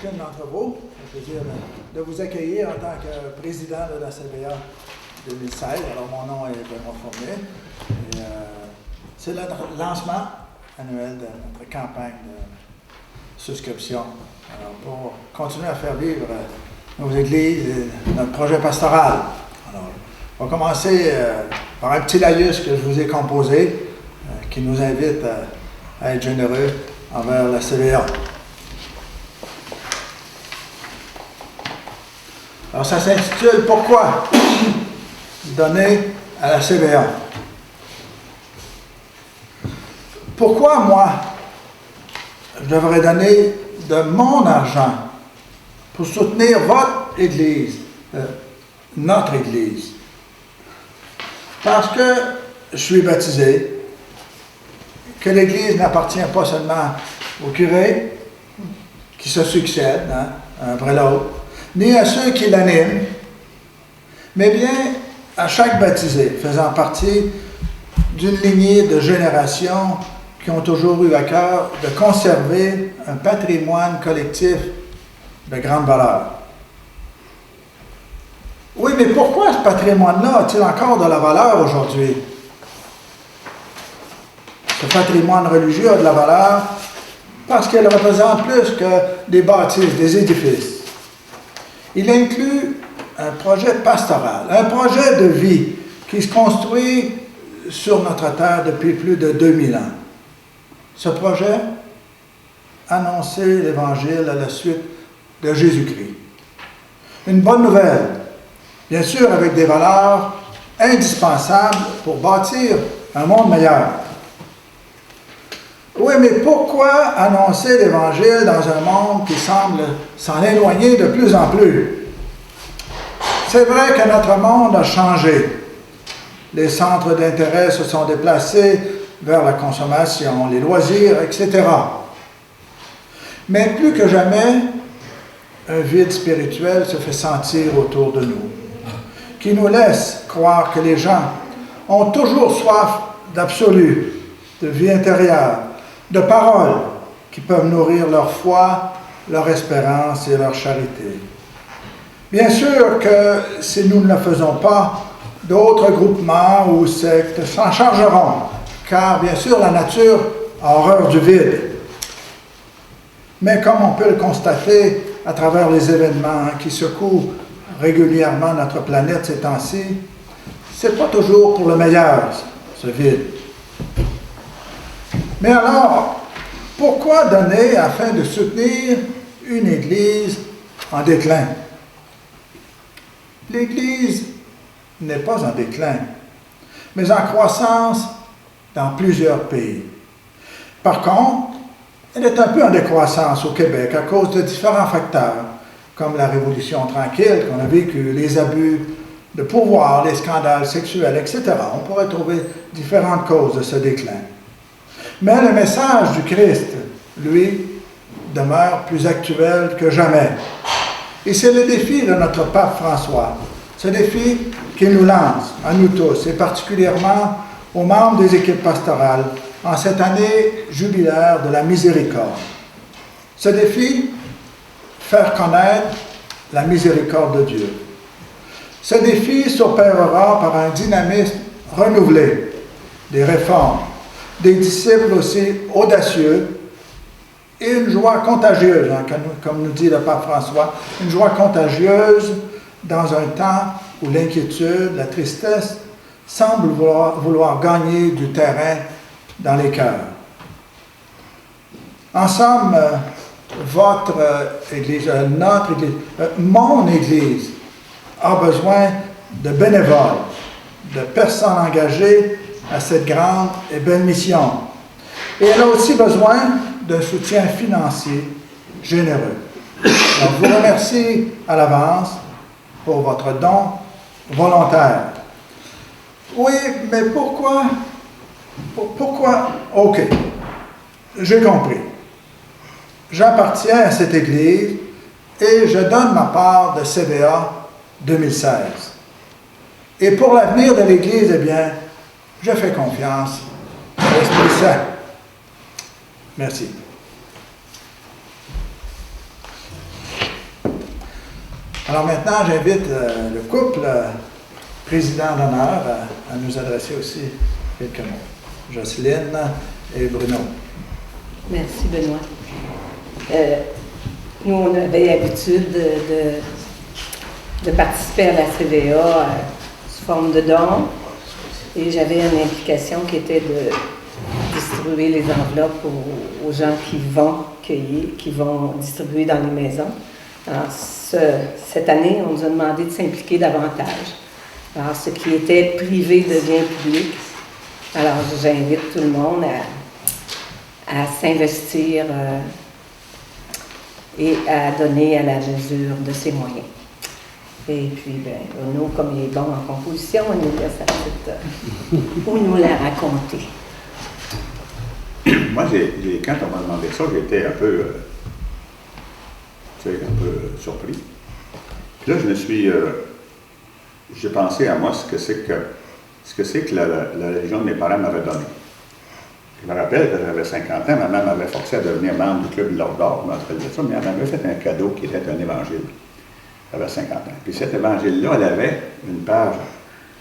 chacun d'entre vous. Ça veut dire de vous accueillir en tant que président de la CBA 2016. Alors, mon nom est Benoît Fournier. C'est le lancement annuel de notre campagne de souscription. Alors, pour continuer à faire vivre nos églises et notre projet pastoral. Alors, on va commencer par un petit laïus que je vous ai composé qui nous invite à être généreux envers la CBA. Alors, ça s'intitule « Pourquoi donner à la CBA ?» Pourquoi, moi, je devrais donner de mon argent pour soutenir votre Église, notre Église? Parce que je suis baptisé, que l'Église n'appartient pas seulement aux curés qui se succèdent, un après l'autre, ni à ceux qui l'animent, mais bien à chaque baptisé, faisant partie d'une lignée de générations qui ont toujours eu à cœur de conserver un patrimoine collectif de grande valeur. Oui, mais pourquoi ce patrimoine-là a-t-il encore de la valeur aujourd'hui? Ce patrimoine religieux a de la valeur parce qu'il représente plus que des bâtisses, des édifices. Il inclut un projet pastoral, un projet de vie qui se construit sur notre terre depuis plus de 2000 ans. Ce projet, annoncer l'Évangile à la suite de Jésus-Christ. Une bonne nouvelle, bien sûr avec des valeurs indispensables pour bâtir un monde meilleur. Oui, mais pourquoi annoncer l'Évangile dans un monde qui semble s'en éloigner de plus en plus? C'est vrai que notre monde a changé. Les centres d'intérêt se sont déplacés vers la consommation, les loisirs, etc. Mais plus que jamais, un vide spirituel se fait sentir autour de nous, qui nous laisse croire que les gens ont toujours soif d'absolu, de vie intérieure, de paroles qui peuvent nourrir leur foi, leur espérance et leur charité. Bien sûr que si nous ne le faisons pas, d'autres groupements ou sectes s'en chargeront, car bien sûr la nature a horreur du vide. Mais comme on peut le constater à travers les événements qui secouent régulièrement notre planète ces temps-ci, c'est pas toujours pour le meilleur, ce vide. Mais alors, pourquoi donner afin de soutenir une Église en déclin? L'Église n'est pas en déclin, mais en croissance dans plusieurs pays. Par contre, elle est un peu en décroissance au Québec à cause de différents facteurs, comme la Révolution tranquille qu'on a vécue, les abus de pouvoir, les scandales sexuels, etc. On pourrait trouver différentes causes de ce déclin. Mais le message du Christ, lui, demeure plus actuel que jamais. Et c'est le défi de notre pape François. Ce défi qu'il nous lance, à nous tous, et particulièrement aux membres des équipes pastorales, en cette année jubilaire de la miséricorde. Ce défi, faire connaître la miséricorde de Dieu. Ce défi s'opérera par un dynamisme renouvelé, des réformes, des disciples aussi audacieux et une joie contagieuse, comme nous dit le pape François, une joie contagieuse dans un temps où l'inquiétude, la tristesse semblent vouloir gagner du terrain dans les cœurs. En somme, votre Église, notre Église, mon Église a besoin de bénévoles, de personnes engagées à cette grande et belle mission. Et elle a aussi besoin d'un soutien financier généreux. Donc, je vous remercie à l'avance pour votre don volontaire. Oui, mais pourquoi? Pourquoi? OK, j'ai compris. J'appartiens à cette Église et je donne ma part de CBA 2016. Et pour l'avenir de l'Église, eh bien, je fais confiance à l'Esprit Saint. Merci. Alors maintenant, j'invite le couple président d'honneur à nous adresser aussi quelques mots. Jocelyne et Bruno. Merci, Benoît. Nous, on avait l'habitude de participer à la CVA sous forme de dons. Et j'avais une implication qui était de distribuer les enveloppes aux gens qui vont cueillir, qui vont distribuer dans les maisons. Alors, cette année, on nous a demandé de s'impliquer davantage. Alors, ce qui était privé devient public. Alors, j'invite tout le monde à s'investir et à donner à la mesure de ses moyens. Et puis, Bruno, comme il est bon en composition, il nous laisse la petite ou nous la raconter. Moi, quand on m'a demandé ça, j'étais un peu surpris. Puis là, j'ai pensé à moi ce que c'est que la religion de mes parents m'avait donné. Je me rappelle que j'avais 50 ans, ma mère m'avait forcé à devenir membre du club de l'Ordre d'Or, je me rappelle de ça, mais elle m'avait fait un cadeau qui était un évangile. J'avais 50 ans. Puis cet évangile-là, elle avait une page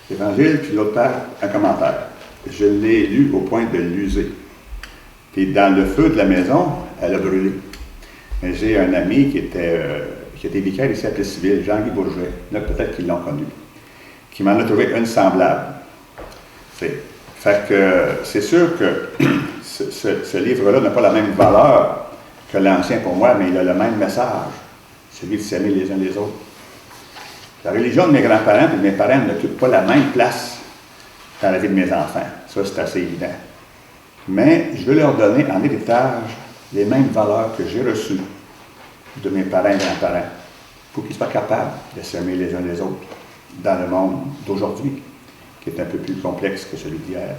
évangile, puis l'autre page, un commentaire. Je l'ai lu au point de l'user. Puis dans le feu de la maison, elle a brûlé. Mais j'ai un ami qui était vicaire ici à Plessisville, Jean-Guy Bourget, là peut-être qu'ils l'ont connu, qui m'en a trouvé une semblable. Fait que c'est sûr que ce livre-là n'a pas la même valeur que l'ancien pour moi, mais il a le même message, celui de s'aimer les uns les autres. La religion de mes grands-parents et de mes parents n'occupe pas la même place dans la vie de mes enfants. Ça, c'est assez évident. Mais je veux leur donner en héritage les mêmes valeurs que j'ai reçues de mes parents et grands-parents pour qu'ils soient capables de s'aimer les uns les autres dans le monde d'aujourd'hui, qui est un peu plus complexe que celui d'hier.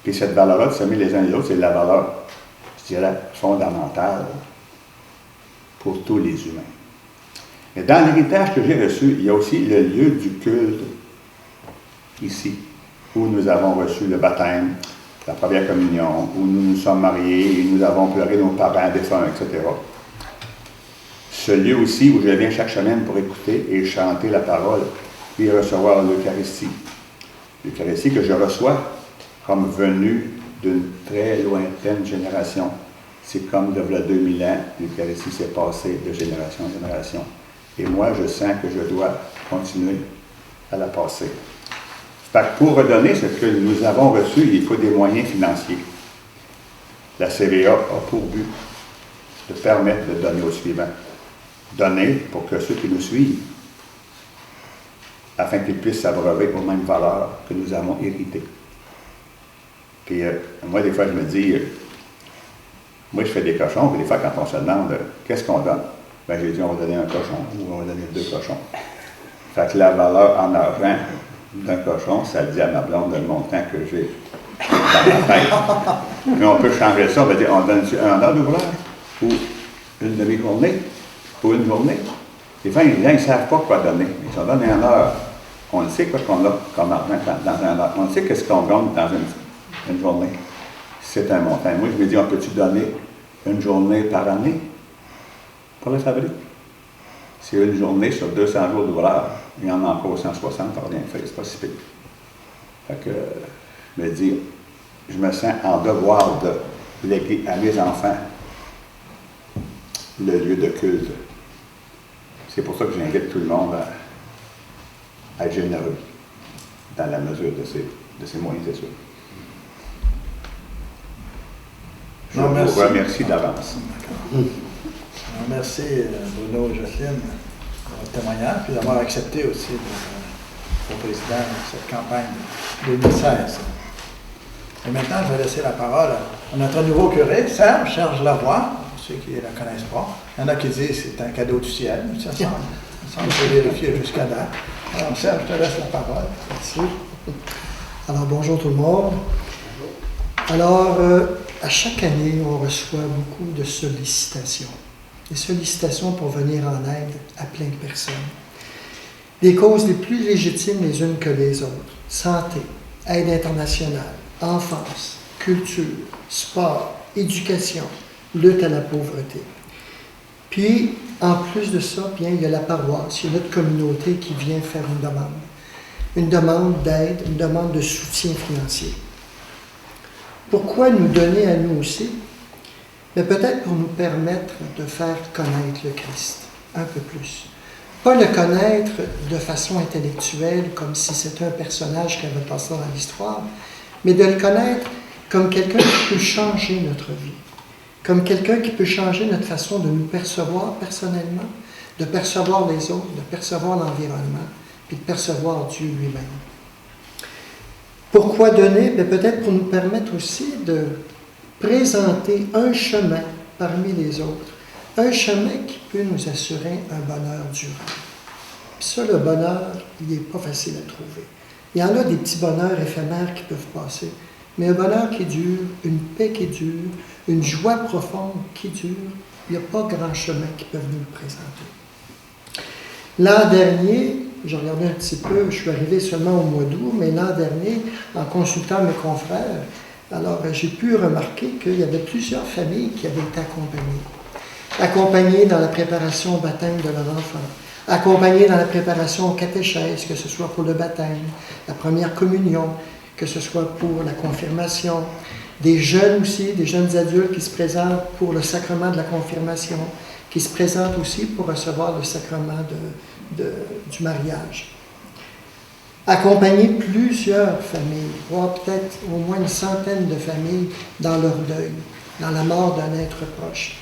Puis cette valeur-là de s'aimer les uns les autres, c'est la valeur, je dirais, fondamentale pour tous les humains. Mais dans l'héritage que j'ai reçu, il y a aussi le lieu du culte ici, où nous avons reçu le baptême, la première communion, où nous nous sommes mariés et nous avons pleuré nos parents défunts, etc. Ce lieu aussi où je viens chaque semaine pour écouter et chanter la parole et recevoir l'Eucharistie. L'Eucharistie que je reçois comme venue d'une très lointaine génération. C'est comme de 2000 ans, l'Eucharistie s'est passée de génération en génération. Et moi, je sens que je dois continuer à la passer. Fait que pour redonner ce que nous avons reçu, il faut des moyens financiers. La CVA a pour but de permettre de donner aux suivants. Donner pour que ceux qui nous suivent, afin qu'ils puissent s'abreuver aux mêmes valeurs que nous avons héritées. Puis moi, des fois, je me dis, moi, je fais des cochons, puis des fois, quand on se demande qu'est-ce qu'on donne, ben j'ai dit, on va donner un cochon ou on va donner 2 cochons. Fait que la valeur en argent d'un cochon, ça dit à ma blonde le montant que j'ai dans ma tête. Mais on peut changer ça, on va dire, on donne un heure d'ouvrage ou une demi-journée ou une journée. Les gens, ils ne savent pas quoi donner. Ils ont donné un heure. On le sait quoi qu'on a comme argent dans un heure. On le sait qu'est-ce qu'on gagne dans une journée. C'est un montant. Moi, je me dis, on peut-tu donner une journée par année pour la fabrique? C'est une journée sur 200 jours d'ouvrage. Il y en a encore 160, par rien fait, c'est pas si pire. Fait que, je me dis, je me sens en devoir de léguer à mes enfants le lieu de culte. C'est pour ça que j'invite tout le monde à être généreux dans la mesure de ses moyens, c'est sûr. Je vous remercie d'avance. Merci Bruno et Jocelyne pour votre témoignage et d'avoir accepté aussi pour président de cette campagne de 2016. Et maintenant, je vais laisser la parole à notre nouveau curé, Serge Lavoie, pour ceux qui ne la connaissent pas. Il y en a qui disent que c'est un cadeau du ciel, mais ça semble se vérifier jusqu'à date. Alors Serge, je te laisse la parole. Merci. Alors bonjour tout le monde. Alors, à chaque année, on reçoit beaucoup de sollicitations. Des sollicitations pour venir en aide à plein de personnes. Des causes les plus légitimes les unes que les autres. Santé, aide internationale, enfance, culture, sport, éducation, lutte à la pauvreté. Puis, en plus de ça, bien, il y a la paroisse, il y a notre communauté qui vient faire une demande. Une demande d'aide, une demande de soutien financier. Pourquoi nous donner à nous aussi? Mais peut-être pour nous permettre de faire connaître le Christ un peu plus. Pas le connaître de façon intellectuelle, comme si c'était un personnage qui avait passé dans l'histoire, mais de le connaître comme quelqu'un qui peut changer notre vie, comme quelqu'un qui peut changer notre façon de nous percevoir personnellement, de percevoir les autres, de percevoir l'environnement, puis de percevoir Dieu lui-même. Pourquoi donner? Bien, peut-être pour nous permettre aussi de présenter un chemin parmi les autres, un chemin qui peut nous assurer un bonheur durable. Puis ça, le bonheur, il n'est pas facile à trouver. Il y en a des petits bonheurs éphémères qui peuvent passer, mais un bonheur qui dure, une paix qui dure, une joie profonde qui dure, il n'y a pas grand chemin qui peuvent nous le présenter. L'an dernier, je regardais un petit peu, je suis arrivé seulement au mois d'août, mais l'an dernier, en consultant mes confrères, alors j'ai pu remarquer qu'il y avait plusieurs familles qui avaient été accompagnées dans la préparation au baptême de leur enfant, accompagnées dans la préparation au catéchèse, que ce soit pour le baptême, la première communion, que ce soit pour la confirmation, des jeunes aussi, des jeunes adultes qui se présentent pour le sacrement de la confirmation, qui se présentent aussi pour recevoir le sacrement du mariage. Accompagner plusieurs familles, voire peut-être au moins une centaine de familles dans leur deuil, dans la mort d'un être proche.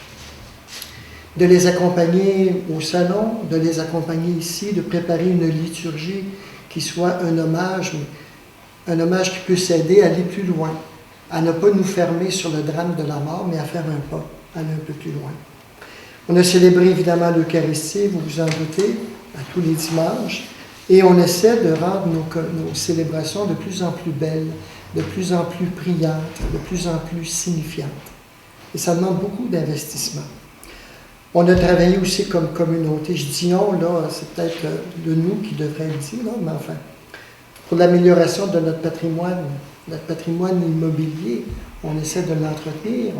De les accompagner au salon, de les accompagner ici, de préparer une liturgie qui soit un hommage qui puisse aider à aller plus loin, à ne pas nous fermer sur le drame de la mort, mais à faire un pas, aller un peu plus loin. On a célébré évidemment l'Eucharistie, vous vous en doutez, à tous les dimanches, et on essaie de rendre nos célébrations de plus en plus belles, de plus en plus priantes, de plus en plus signifiantes. Et ça demande beaucoup d'investissement. On a travaillé aussi comme communauté. Je dis on, là, c'est peut-être le nous qui devrait le dire, là, mais enfin, pour l'amélioration de notre patrimoine immobilier, on essaie de l'entretenir.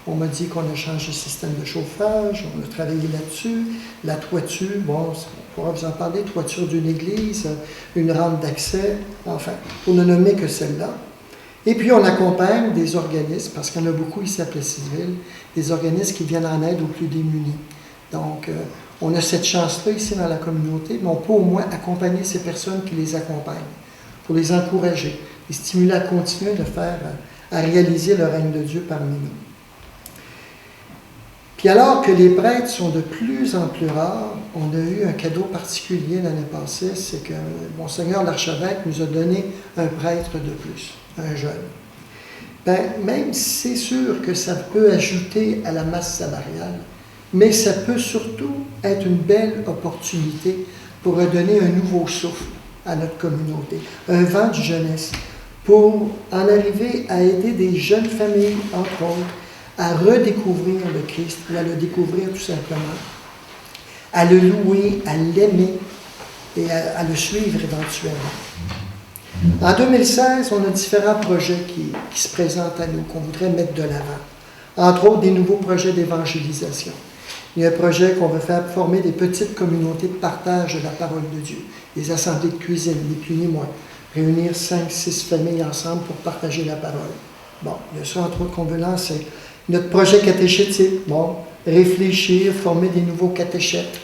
On m'a dit qu'on a changé le système de chauffage, on a travaillé là-dessus, la toiture, bon, on pourra vous en parler, toiture d'une église, une rampe d'accès, enfin, pour ne nommer que celle-là. Et puis on accompagne des organismes, parce qu'il y en a beaucoup ici à Plessisville, des organismes qui viennent en aide aux plus démunis. Donc, on a cette chance-là ici dans la communauté, mais on peut au moins accompagner ces personnes qui les accompagnent, pour les encourager, les stimuler à continuer à réaliser le règne de Dieu parmi nous. Puis alors que les prêtres sont de plus en plus rares, on a eu un cadeau particulier l'année passée, c'est que Monseigneur l'archevêque nous a donné un prêtre de plus, un jeune. Ben, même si c'est sûr que ça peut ajouter à la masse salariale, mais ça peut surtout être une belle opportunité pour redonner un nouveau souffle à notre communauté, un vent de jeunesse, pour en arriver à aider des jeunes familles, entre autres, à redécouvrir le Christ, ou à le découvrir tout simplement, à le louer, à l'aimer et à le suivre éventuellement. En 2016, on a différents projets qui se présentent à nous, qu'on voudrait mettre de l'avant. Entre autres, des nouveaux projets d'évangélisation. Il y a un projet qu'on veut faire former des petites communautés de partage de la parole de Dieu, des assemblées de cuisine, ni plus ni moins. Réunir 5-6 familles ensemble pour partager la parole. Bon, il y a ça, entre autres, qu'on veut lancer. Notre projet catéchétique, bon, réfléchir, former des nouveaux catéchètes.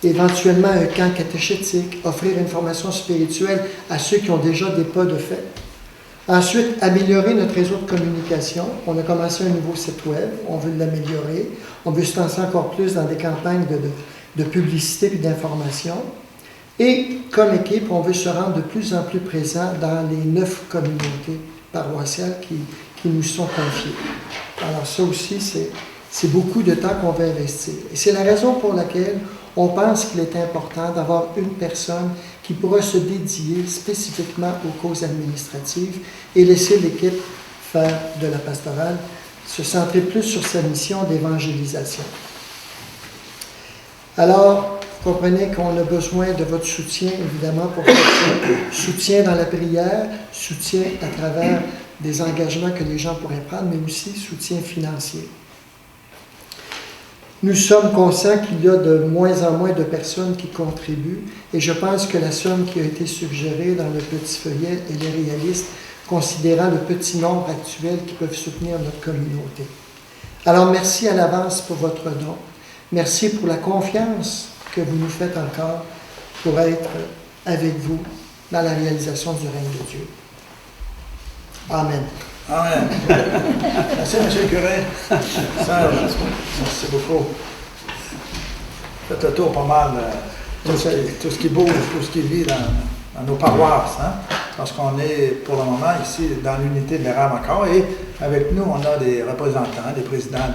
Éventuellement, un camp catéchétique, offrir une formation spirituelle à ceux qui ont déjà des pas de fait. Ensuite, améliorer notre réseau de communication. On a commencé un nouveau site web, on veut l'améliorer. On veut se lancer encore plus dans des campagnes de publicité et d'information. Et comme équipe, on veut se rendre de plus en plus présent dans les 9 communautés paroissiales qui nous sont confiées. Alors ça aussi, c'est beaucoup de temps qu'on va investir. Et c'est la raison pour laquelle on pense qu'il est important d'avoir une personne qui pourra se dédier spécifiquement aux causes administratives et laisser l'équipe faire de la pastorale, se centrer plus sur sa mission d'évangélisation. Alors, vous comprenez qu'on a besoin de votre soutien, évidemment, pour faire ça. Soutien dans la prière, soutien à travers des engagements que les gens pourraient prendre, mais aussi soutien financier. Nous sommes conscients qu'il y a de moins en moins de personnes qui contribuent et je pense que la somme qui a été suggérée dans le petit feuillet, elle est réaliste, considérant le petit nombre actuel qui peuvent soutenir notre communauté. Alors merci à l'avance pour votre don. Merci pour la confiance que vous nous faites encore pour être avec vous dans la réalisation du règne de Dieu. Amen. Amen. Merci, M. le curé. Serge, merci beaucoup. Faites le tour pas mal. Tout ce qui bouge, tout ce qui vit dans nos paroisses. Hein? Parce qu'on est pour le moment ici dans l'unité de l'érable encore. Et avec nous, on a des représentants, des présidents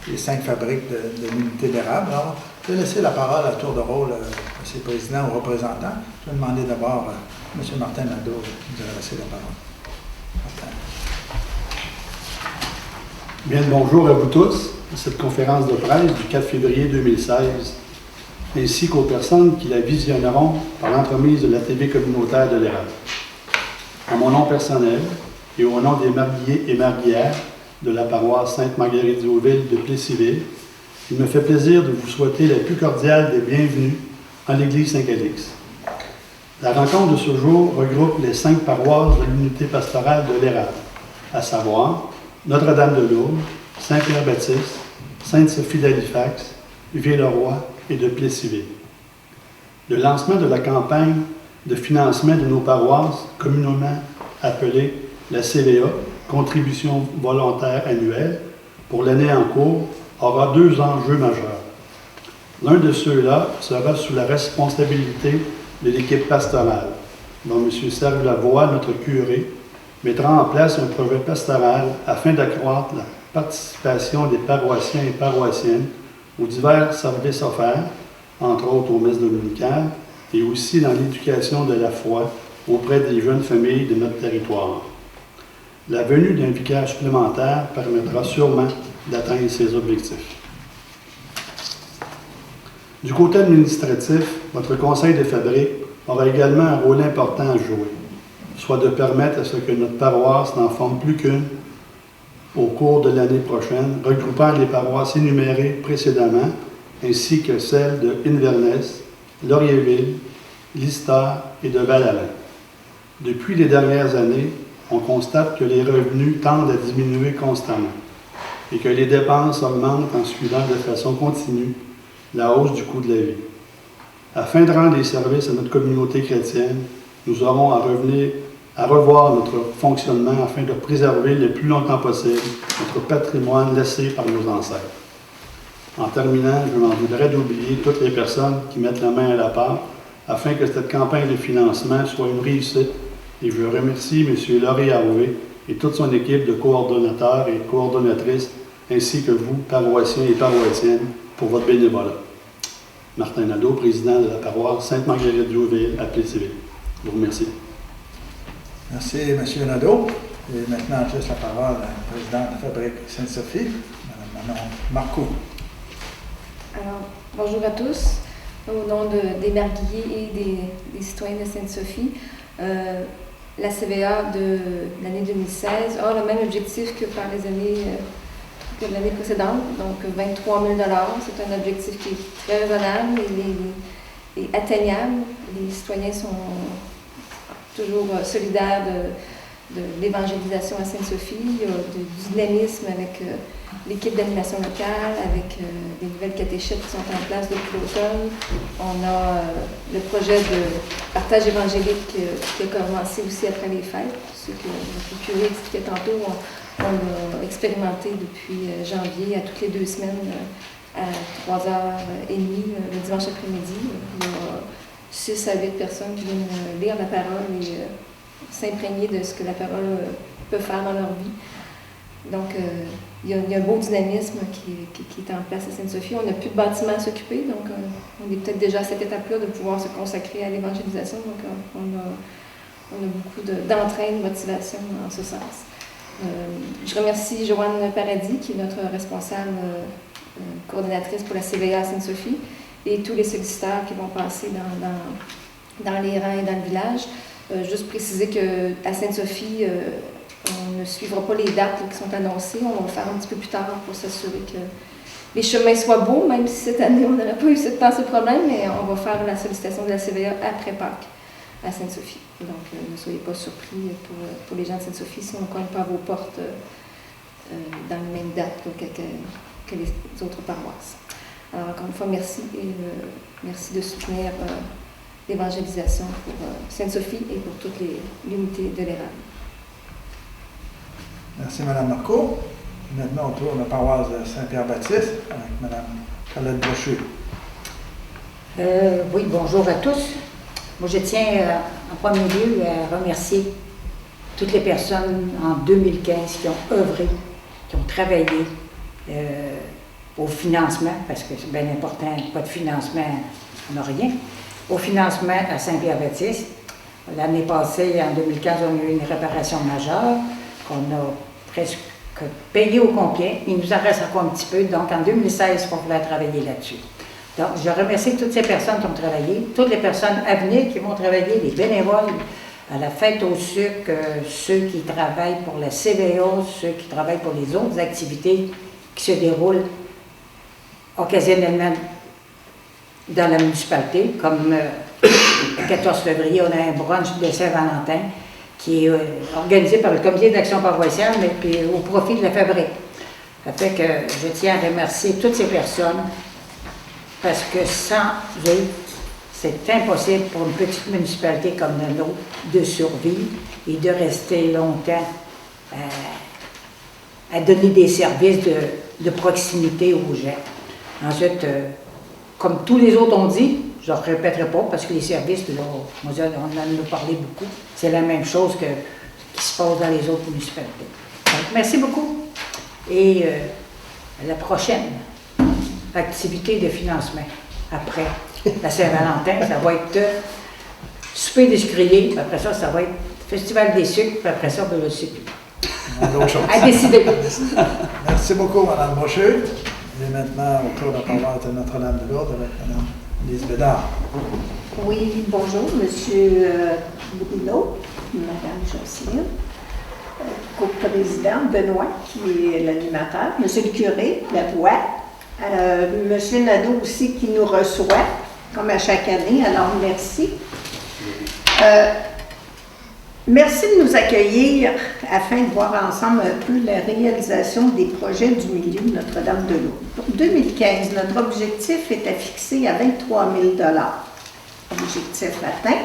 des 5 fabriques de l'unité de l'érable. Alors, je vais laisser la parole à tour de rôle à ces présidents ou représentants. Je vais demander d'abord à M. Martin Nadeau de laisser la parole. Martin. Bien le bonjour à vous tous à cette conférence de presse du 4 février 2016, ainsi qu'aux personnes qui la visionneront par l'entremise de la TV communautaire de l'Érable. En mon nom personnel et au nom des marguilliers et marguillères de la paroisse Sainte-Marguerite-d'Auville de Plessisville, il me fait plaisir de vous souhaiter la plus cordiale des bienvenues en l'Église Saint-Calix. La rencontre de ce jour regroupe les 5 paroisses de l'unité pastorale de l'Érable, à savoir Notre-Dame de Lourdes, Saint-Pierre-Baptiste, Sainte-Sophie d'Halifax, Villeroy et de Plessisville. Le lancement de la campagne de financement de nos paroisses, communément appelée la CVA, Contribution volontaire annuelle, pour l'année en cours, aura 2 enjeux majeurs. L'un de ceux-là sera sous la responsabilité de l'équipe pastorale, dont M. Serge Lavoie, notre curé, mettra en place un projet pastoral afin d'accroître la participation des paroissiens et paroissiennes aux divers services offerts, entre autres aux messes dominicales, et aussi dans l'éducation de la foi auprès des jeunes familles de notre territoire. La venue d'un vicaire supplémentaire permettra sûrement d'atteindre ces objectifs. Du côté administratif, votre conseil de fabrique aura également un rôle important à jouer, soit de permettre à ce que notre paroisse n'en forme plus qu'une au cours de l'année prochaine, regroupant les paroisses énumérées précédemment, ainsi que celles de Inverness, Laurierville, Lister et de Val-Alain. Depuis les dernières années, on constate que les revenus tendent à diminuer constamment et que les dépenses augmentent en suivant de façon continue la hausse du coût de la vie. Afin de rendre des services à notre communauté chrétienne, nous aurons à revoir notre fonctionnement afin de préserver le plus longtemps possible notre patrimoine laissé par nos ancêtres. En terminant, je m'en voudrais d'oublier toutes les personnes qui mettent la main à la pâte afin que cette campagne de financement soit une réussite. Et je remercie M. Laurie Harvey et toute son équipe de coordonnateurs et coordonnatrices, ainsi que vous, paroissiens et paroissiennes, pour votre bénévolat. Martin Nadeau, président de la paroisse Sainte-Marguerite-d'Auville à Plessisville. Je vous remercie. Merci, M. Nadeau. Et maintenant, je laisse la parole à la présidente de la fabrique Sainte-Sophie, Mme Manon Marcoux. Alors, bonjour à tous. Au nom des marguilliers et des citoyens de Sainte-Sophie, la CVA de l'année 2016 a le même objectif que par que l'année précédente, donc 23 000 $. C'est un objectif qui est très raisonnable et atteignable. Les citoyens sont toujours solidaires de l'évangélisation à Sainte-Sophie. Il y a du dynamisme avec l'équipe d'animation locale, avec des nouvelles catéchètes qui sont en place depuis l'automne. On a le projet de partage évangélique qui a commencé aussi après les fêtes. Ce que le curé expliquait tantôt, on l'a expérimenté depuis janvier à toutes les 2 semaines à 3h30 le dimanche après-midi. Il y a 6 à 8 personnes qui viennent lire la parole et s'imprégner de ce que la parole peut faire dans leur vie. Donc, il y a un beau dynamisme qui est en place à Sainte-Sophie. On n'a plus de bâtiment à s'occuper, donc on est peut-être déjà à cette étape-là de pouvoir se consacrer à l'évangélisation. Donc, on a beaucoup d'entrain, de motivation en ce sens. Je remercie Joanne Paradis, qui est notre responsable coordonnatrice pour la CVA à Sainte-Sophie, et tous les solliciteurs qui vont passer dans les rangs et dans le village. Juste préciser qu'à Sainte-Sophie, On ne suivra pas les dates qui sont annoncées. On va le faire un petit peu plus tard pour s'assurer que les chemins soient beaux, même si cette année, on n'aurait pas eu ce problème, mais on va faire la sollicitation de la CVA après Pâques à Sainte-Sophie. Donc, ne soyez pas surpris pour les gens de Sainte-Sophie si on ne cogne pas à vos portes dans la même date que les autres paroisses. Alors, encore une fois, merci et merci de soutenir l'évangélisation pour Sainte-Sophie et pour toutes l'unité de l'érable. Merci, Mme Marco. Maintenant, on tourne la paroisse de Saint-Pierre-Baptiste avec Mme Colette Brochu. Oui, bonjour à tous. Moi, je tiens en premier lieu à remercier toutes les personnes en 2015 qui ont œuvré, qui ont travaillé au financement, parce que c'est bien important, pas de financement, on n'a rien, au financement à Saint-Pierre-Baptiste. L'année passée, en 2015, on a eu une réparation majeure qu'on a presque payée au complet. Il nous en reste encore un petit peu, donc en 2016, on voulait travailler là-dessus. Donc, je remercie toutes ces personnes qui ont travaillé, toutes les personnes à venir qui vont travailler, les bénévoles, à la fête au sucre, ceux qui travaillent pour la CVA, ceux qui travaillent pour les autres activités qui se déroulent occasionnellement dans la municipalité, comme le 14 février, on a un brunch de Saint-Valentin qui est organisé par le comité d'action paroissiale, mais puis au profit de la fabrique. Ça fait que je tiens à remercier toutes ces personnes parce que sans eux, c'est impossible pour une petite municipalité comme la nôtre de survivre et de rester longtemps à donner des services de proximité aux gens. Ensuite, comme tous les autres ont dit, je ne le répéterai pas parce que les services, là, on en a parlé beaucoup, c'est la même chose qui se passe dans les autres municipalités. Donc, merci beaucoup et à la prochaine activité de financement après la Saint-Valentin, ça va être souper des sucriers, puis après ça, ça va être festival des sucres, puis après ça, le sucre. À décider. Merci beaucoup, Mme Brochu. Et maintenant, au tour de la paroisse de Notre-Dame de Lourdes avec Mme Lise Bédard. Oui, bonjour, Monsieur Bruno, Mme Jocelyne, co-président Benoît, qui est l'animateur, Monsieur le curé, la voix, Monsieur Nadeau aussi qui nous reçoit, comme à chaque année, alors merci. Merci de nous accueillir afin de voir ensemble un peu la réalisation des projets du milieu de Notre-Dame de Lourdes. Pour 2015, notre objectif était fixé à 23 000 $. Objectif atteint,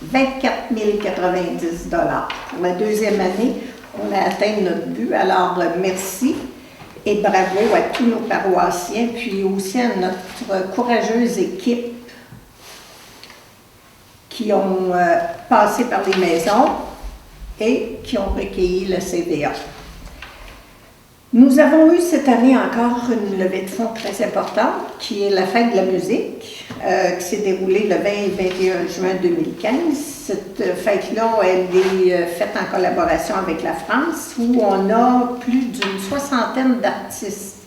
24 090 $. Pour la deuxième année, on a atteint notre but, alors merci et bravo à tous nos paroissiens, puis aussi à notre courageuse équipe qui ont passé par les maisons et qui ont recueilli le CVA. Nous avons eu cette année encore une levée de fonds très importante, qui est la fête de la musique, qui s'est déroulée le 20 et 21 juin 2015. Cette fête-là, elle est faite en collaboration avec la France, où on a plus d'une soixantaine d'artistes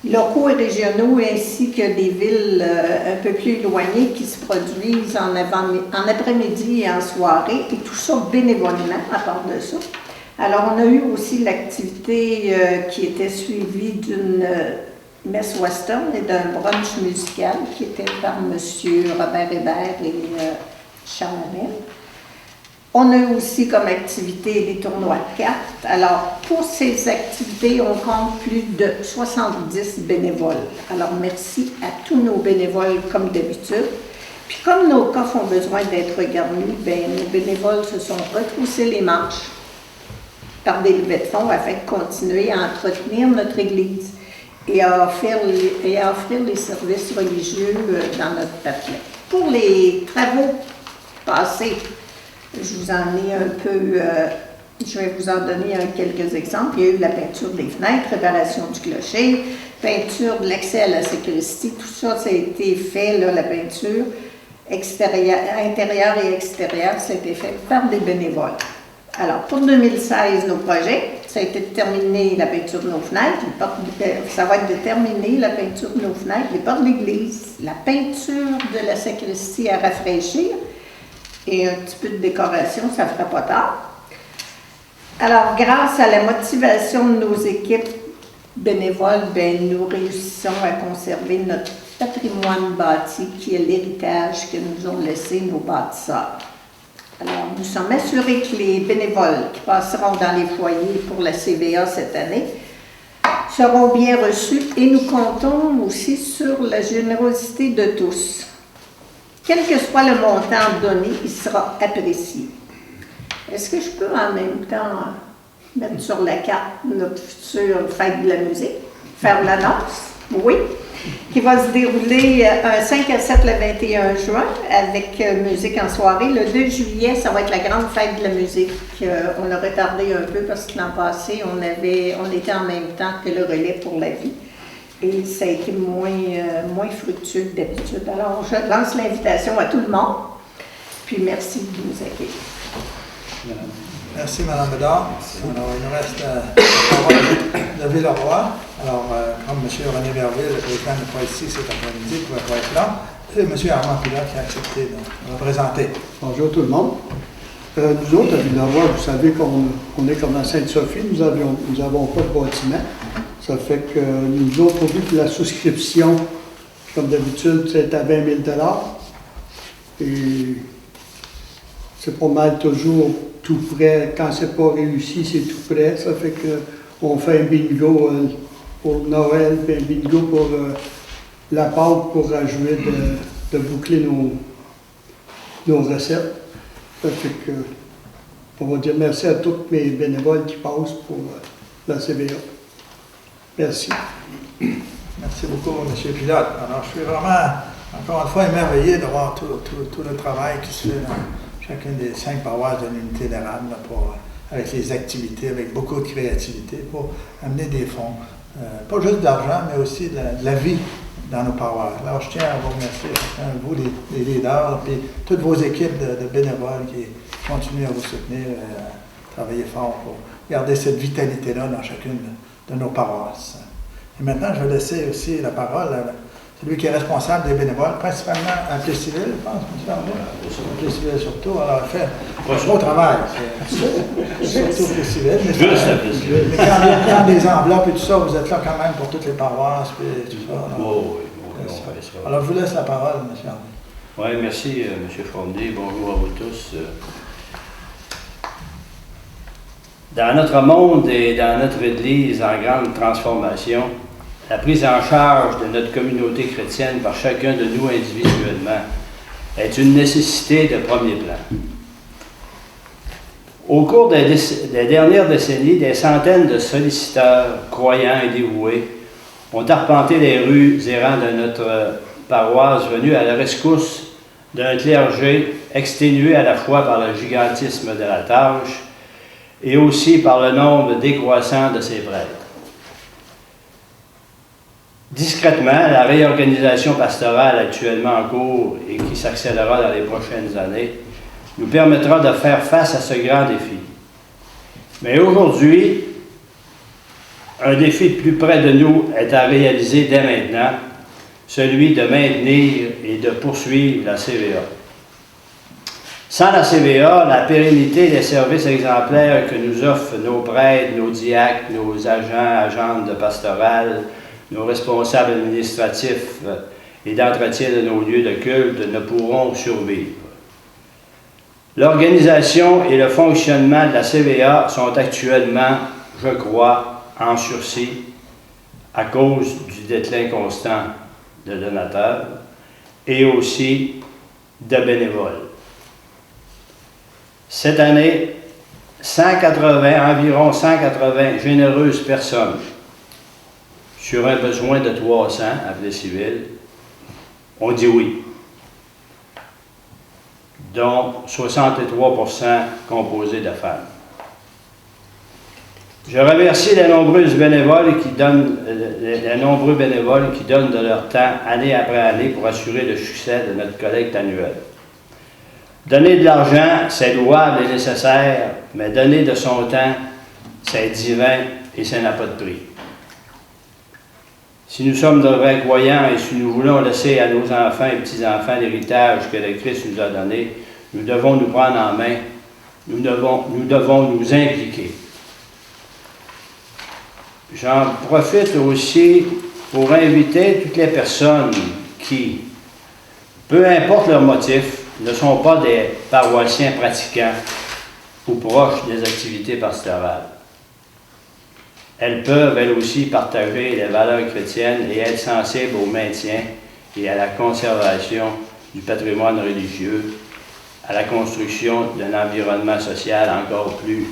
locaux et régionaux, ainsi que des villes un peu plus éloignées qui se produisent en après-midi et en soirée, et tout ça bénévolement à part de ça. Alors, on a eu aussi l'activité qui était suivie d'une messe western et d'un brunch musical qui était par M. Robert Hébert et Charles Hamel. On a eu aussi comme activité les tournois de cartes. Alors, pour ces activités, on compte plus de 70 bénévoles. Alors, merci à tous nos bénévoles comme d'habitude. Puis, comme nos coffres ont besoin d'être garnis, nos bénévoles se sont retroussés les manches par des levées de fonds afin de continuer à entretenir notre Église et à offrir les services religieux dans notre patelin. Pour les travaux passés, je vous en ai un peu, je vais vous en donner quelques exemples. Il y a eu la peinture des fenêtres, réparation du clocher, peinture de l'accès à la sacristie, tout ça, ça a été fait, là, la peinture intérieure et extérieure, ça a été fait par des bénévoles. Alors, pour 2016, nos projets, ça a été de terminer la peinture de nos fenêtres, ça va être de terminer la peinture de nos fenêtres, les portes de l'église, la peinture de la sacristie à rafraîchir, et un petit peu de décoration, ça ne fera pas tard. Alors, grâce à la motivation de nos équipes bénévoles, ben, nous réussissons à conserver notre patrimoine bâti qui est l'héritage que nous ont laissé nos bâtisseurs. Alors, nous sommes assurés que les bénévoles qui passeront dans les foyers pour la CVA cette année seront bien reçus et nous comptons aussi sur la générosité de tous. Quel que soit le montant donné, il sera apprécié. Est-ce que je peux en même temps mettre sur la carte notre future fête de la musique, faire l'annonce? Oui, qui va se dérouler un 5 à 7 le 21 juin avec musique en soirée. Le 2 juillet, ça va être la grande fête de la musique. On a retardé un peu parce que l'an passé, on était en même temps que le relais pour la vie. Et ça a été moins fructueux que d'habitude. Alors, je lance l'invitation à tout le monde. Puis merci de nous accueillir. Merci, Mme Bédard. Alors, il nous reste la parole de Villeroy. Alors, comme M. René Verville, le président n'est pas ici cet après-midi, il ne pouvait pas être là, et M. Armand Pilat qui a accepté de nous représenter. Bonjour tout le monde. Nous autres, à Villeroy, vous savez qu'on est comme dans Sainte-Sophie, nous n'avons pas de bâtiment. Ça fait que nous autres, on dit que la souscription, comme d'habitude, c'est à 20 000 $. Et c'est pas mal toujours tout près. Quand c'est pas réussi, c'est tout près. Ça fait qu'on fait un bingo pour Noël, puis un bingo pour la Pâque pour ajouter de boucler nos recettes. Ça fait que on va dire merci à tous mes bénévoles qui passent pour la CVA. Merci. Merci beaucoup, M. Pilote. Alors, je suis vraiment, encore une fois, émerveillé de voir tout le travail qui se fait dans chacune des 5 paroisses de l'unité d'Érable, avec les activités, avec beaucoup de créativité, pour amener des fonds. Pas juste d'argent, mais aussi de la vie dans nos paroisses. Alors, je tiens à vous remercier, vous, les leaders, et toutes vos équipes de bénévoles qui continuent à vous soutenir et à travailler fort pour garder cette vitalité-là dans chacune de nos paroisses. Et maintenant, je vais laisser aussi la parole à celui qui est responsable des bénévoles, principalement à Plessis-Ville, je pense, M. Arnaud. Plessis-Ville surtout. Alors, il fait un gros travail, surtout Plessis-Ville. Mais quand il y a des enveloppes et tout ça, vous êtes là quand même pour toutes les paroisses et tout ça. Alors, je vous laisse la parole, M. Arnaud. Oui, merci, M. Fournier. Bonjour à vous tous. Dans notre monde et dans notre Église en grande transformation, la prise en charge de notre communauté chrétienne par chacun de nous individuellement est une nécessité de premier plan. Au cours des dernières décennies, des centaines de solliciteurs, croyants et dévoués ont arpenté les rues errant de notre paroisse venus à la rescousse d'un clergé exténué à la fois par le gigantisme de la tâche et aussi par le nombre décroissant de ses prêtres. Discrètement, la réorganisation pastorale actuellement en cours et qui s'accélérera dans les prochaines années nous permettra de faire face à ce grand défi. Mais aujourd'hui, un défi plus près de nous est à réaliser dès maintenant, celui de maintenir et de poursuivre la CVA. Sans la CVA, la pérennité des services exemplaires que nous offrent nos prêtres, nos diacres, nos agentes de pastoral, nos responsables administratifs et d'entretien de nos lieux de culte ne pourront survivre. L'organisation et le fonctionnement de la CVA sont actuellement, je crois, en sursis à cause du déclin constant de donateurs et aussi de bénévoles. Cette année, environ 180 généreuses personnes sur un besoin de 300 à Plessis-Ville ont dit oui, dont 63% composés de femmes. Je remercie les nombreux bénévoles qui donnent de leur temps année après année pour assurer le succès de notre collecte annuelle. Donner de l'argent, c'est louable et nécessaire, mais donner de son temps, c'est divin et ça n'a pas de prix. Si nous sommes de vrais croyants et si nous voulons laisser à nos enfants et petits-enfants l'héritage que le Christ nous a donné, nous devons nous prendre en main nous devons nous impliquer. J'en profite aussi pour inviter toutes les personnes qui, peu importe leur motif, ne sont pas des paroissiens pratiquants ou proches des activités pastorales. Elles peuvent, elles aussi, partager les valeurs chrétiennes et être sensibles au maintien et à la conservation du patrimoine religieux, à la construction d'un environnement social encore plus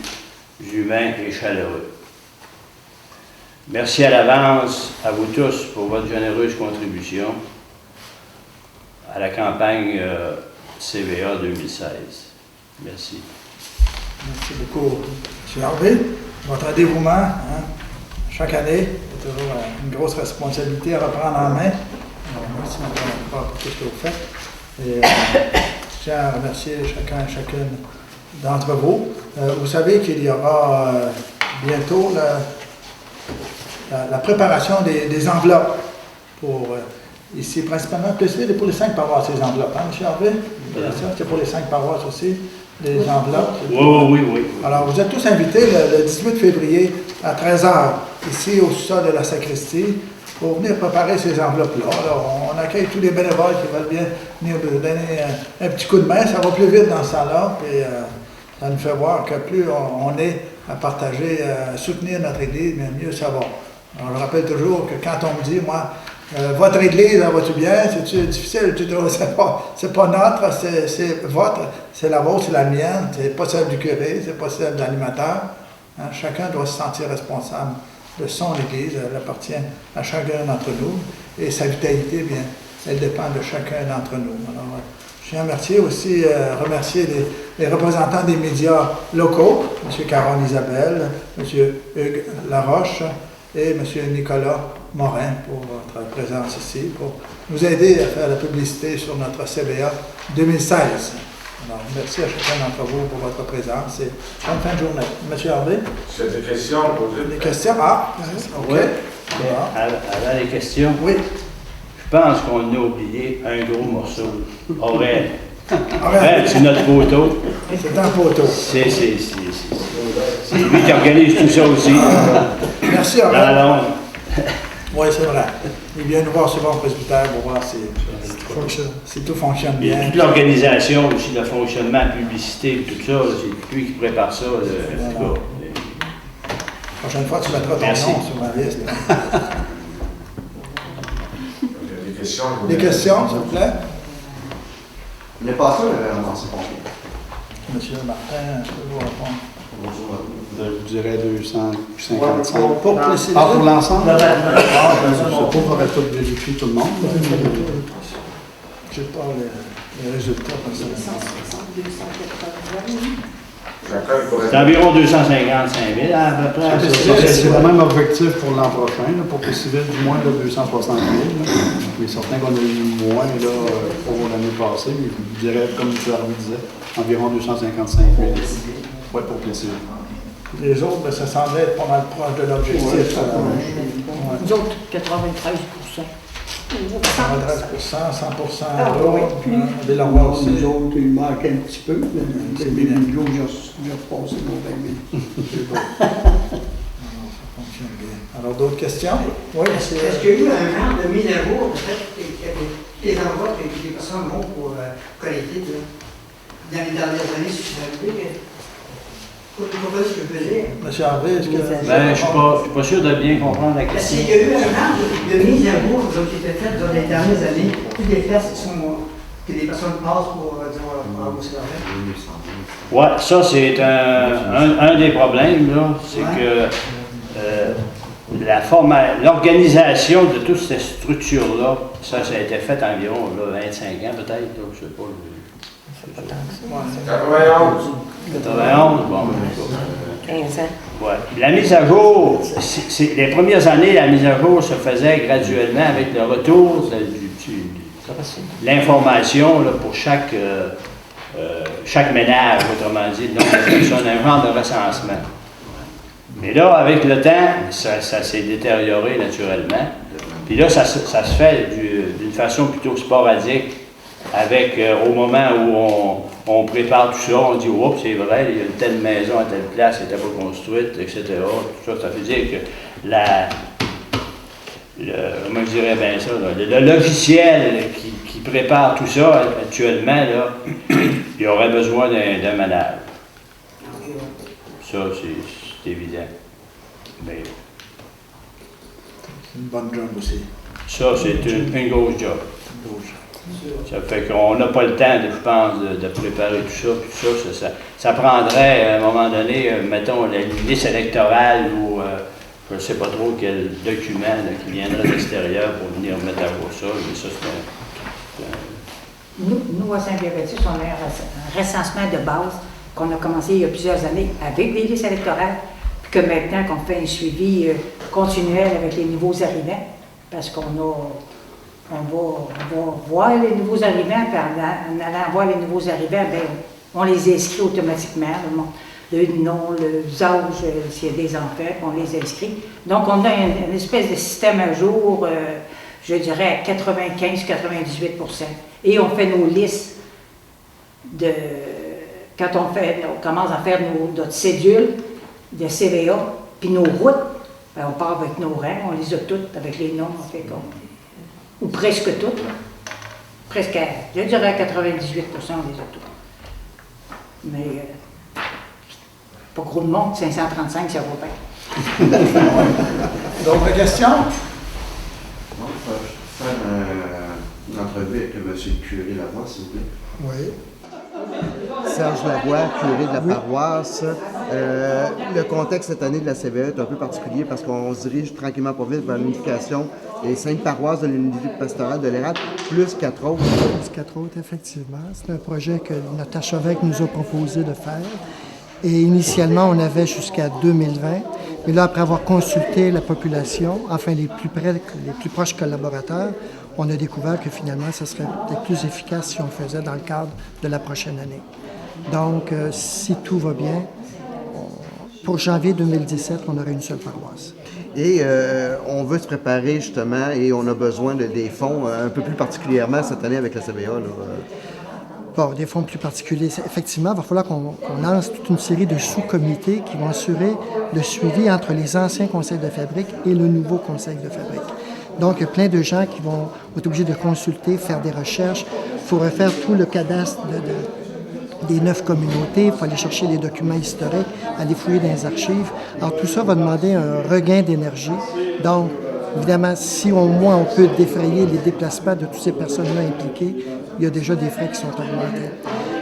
humain et chaleureux. Merci à l'avance à vous tous pour votre généreuse contribution à la campagne CVA 2016. Merci. Merci beaucoup, M. Harvey. Votre dévouement, chaque année, c'est toujours une grosse responsabilité à reprendre en main. Alors, merci encore pour tout ce que vous faites. Et je tiens à remercier chacun et chacune d'entre vous. Vous savez qu'il y aura bientôt la préparation des enveloppes pour ici, principalement, pour les 5 paroisses, ces enveloppes. Hein, M. Harvey? C'est pour les 5 paroisses aussi, les enveloppes. Oui. Alors, vous êtes tous invités le 18 février à 13h, ici au sous-sol de la sacristie, pour venir préparer ces enveloppes-là. Alors, on accueille tous les bénévoles qui veulent bien venir nous donner un petit coup de main. Ça va plus vite dans ce temps-là, puis ça nous fait voir que plus on est à partager, à soutenir notre Église, bien mieux ça va. Alors, je rappelle toujours que quand on me dit, moi, votre Église, elle va-tu bien? C'est difficile? C'est pas notre, c'est votre, c'est la vôtre, c'est la mienne, c'est pas celle du curé, c'est pas celle de l'animateur. Hein? Chacun doit se sentir responsable de son Église, elle appartient à chacun d'entre nous, et sa vitalité, bien, elle dépend de chacun d'entre nous. Alors, je tiens à remercier les représentants des médias locaux, M. Caron Isabelle, M. Hugues Laroche et M. Nicolas Morin pour votre présence ici, pour nous aider à faire la publicité sur notre CVA 2016. Alors, merci à chacun d'entre vous pour votre présence et bonne fin de journée. M. Harvey? C'est des questions posées. Des questions? Ah, OK. Oui. Avant les questions, oui. Je pense qu'on a oublié un gros morceau. Aurèle. Aurèle, c'est notre poteau. C'est un poteau. C'est lui qui organise tout ça aussi. Merci, Aurèle. Dans l'ombre. Oui, c'est vrai. Il vient nous voir souvent au presbytère pour voir si tout fonctionne bien. Et toute l'organisation aussi, le fonctionnement, la publicité, tout ça, c'est lui qui prépare ça. La prochaine fois, tu mettras ton nom sur ma liste. Des questions? Des questions, s'il vous plaît? Les pasteurs avaient ramassé combien? Monsieur Martin, je peux vous répondre. Je dirais 255. Pour préciser. Ah, pour l'ensemble? Non, je ne sais pas, il faudrait tout vérifier tout le monde. Je n'ai pas les résultats personnellement. C'est environ 255 000 à peu près. C'est le même objectif pour l'an prochain, là, pour les civils, du moins là, 260 000. Là. Mais certain qu'on a eu moins là, pour l'année passée, mais je dirais, comme M. Harvey disait, environ 255 000. Oui, pour les civils. Les autres, ça semblait être pas mal proche de l'objectif. Nous autres, 93 113%, 100%. Nous autres, il manquait un petit peu. C'est bien. J'ai repassé mon 20 000. C'est bon. Ça fonctionne bien. Alors, d'autres questions? Oui, Est-ce qu'il y a eu un genre de mise à jour, peut-être, les envois que les personnes vont pour collecter dans les dernières années, si c'est arrivé? Vous comprenez ce que je veux dire? M. Harvey, est-ce que... Je ne suis pas sûr de bien comprendre la question. Est-ce qu'il y a eu un genre de mise à jour qui a été faite dans les dernières années? Toutes les fesses que les personnes passent pour rembourser l'argent? Oui, ça c'est un des problèmes, là, c'est que l'organisation de toutes ces structures-là, ça a été fait environ 25 ans peut-être, je ne sais pas. 91. 91, bon. 15 ans. Ouais. La mise à jour, les premières années, la mise à jour se faisait graduellement avec le retour de l'information pour chaque ménage, autrement dit, donc un genre de recensement. Mais là, avec le temps, ça s'est détérioré naturellement. Puis là, ça se fait d'une façon plutôt sporadique, avec au moment où on prépare tout ça, on dit, oups, c'est vrai, il y a une telle maison à telle place qui n'était pas construite, etc. Tout ça, ça veut dire que comment je dirais bien ça, le logiciel qui prépare tout ça actuellement, là, il y aurait besoin d'un ménage. Ça, c'est évident. Mais C'est une bonne job aussi. ça, c'est une grosse job. Ça fait qu'on n'a pas le temps, je pense, de préparer tout ça. Ça prendrait, à un moment donné, mettons, la liste électorale ou je ne sais pas trop quel document là, qui viendrait de l'extérieur pour venir mettre à jour ça. Mais ça, Nous, à Saint-Pierre-Baptiste, on a un recensement de base qu'on a commencé il y a plusieurs années avec des listes électorales, puis que maintenant qu'on fait un suivi continuel avec les nouveaux arrivants, parce qu'on va voir les nouveaux arrivants, puis en allant voir les nouveaux arrivants, bien, on les inscrit automatiquement, le nom, le âge, s'il y a des enfants, puis on les inscrit. Donc, on a une espèce de système à jour, je dirais à 95-98%. Et on fait nos listes quand on commence à faire notre cédule de CVA, puis nos routes, ben, on part avec nos rangs, on les a toutes avec les noms, en fait, ou presque toutes. Presque, je dirais à 98%, on les a toutes. Mais pas gros de monde, 535, ça vaut pas. D'autres questions? Non, je vais faire une entrevue avec M. le curé Lavoie, s'il vous plaît. Oui. Serge Lavoie, curé de la paroisse. Le contexte cette année de la CVE est un peu particulier parce qu'on se dirige tranquillement pas vite vers l'unification des 5 paroisses de l'unité pastorale de l'Érable, plus 4 autres. Plus 4 autres, effectivement. C'est un projet que notre archevêque nous a proposé de faire. Et initialement, on avait jusqu'à 2020. Mais là, après avoir consulté la population, enfin les plus proches collaborateurs, on a découvert que finalement, ça serait peut-être plus efficace si on le faisait dans le cadre de la prochaine année. Donc, si tout va bien, pour janvier 2017, on aurait une seule paroisse. Et on veut se préparer justement et on a besoin des fonds un peu plus particulièrement cette année avec la CVA. Bon, des fonds plus particuliers. Effectivement, il va falloir qu'on lance toute une série de sous-comités qui vont assurer le suivi entre les anciens conseils de fabrique et le nouveau conseil de fabrique. Donc, il y a plein de gens qui vont être obligés de consulter, faire des recherches. Il faut refaire tout le cadastre des 9 communautés. Il faut aller chercher les documents historiques, aller fouiller dans les archives. Alors, tout ça va demander un regain d'énergie. Donc, évidemment, si au moins on peut défrayer les déplacements de toutes ces personnes-là impliquées, il y a déjà des frais qui sont augmentés.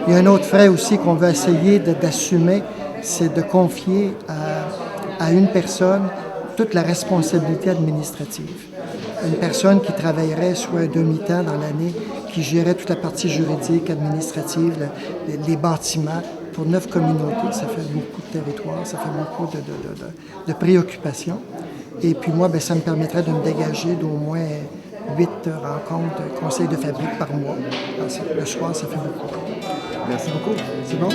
Il y a un autre frais aussi qu'on va essayer d'assumer, c'est de confier à une personne toute la responsabilité administrative. Une personne qui travaillerait soit un demi-temps dans l'année, qui gérait toute la partie juridique, administrative, les bâtiments. Pour 9 communautés, ça fait beaucoup de territoire, ça fait beaucoup de préoccupations. Et puis moi, ça me permettrait de me dégager d'au moins 8 rencontres conseils de fabrique par mois. Alors, le soir, ça fait beaucoup. Merci beaucoup. C'est bon?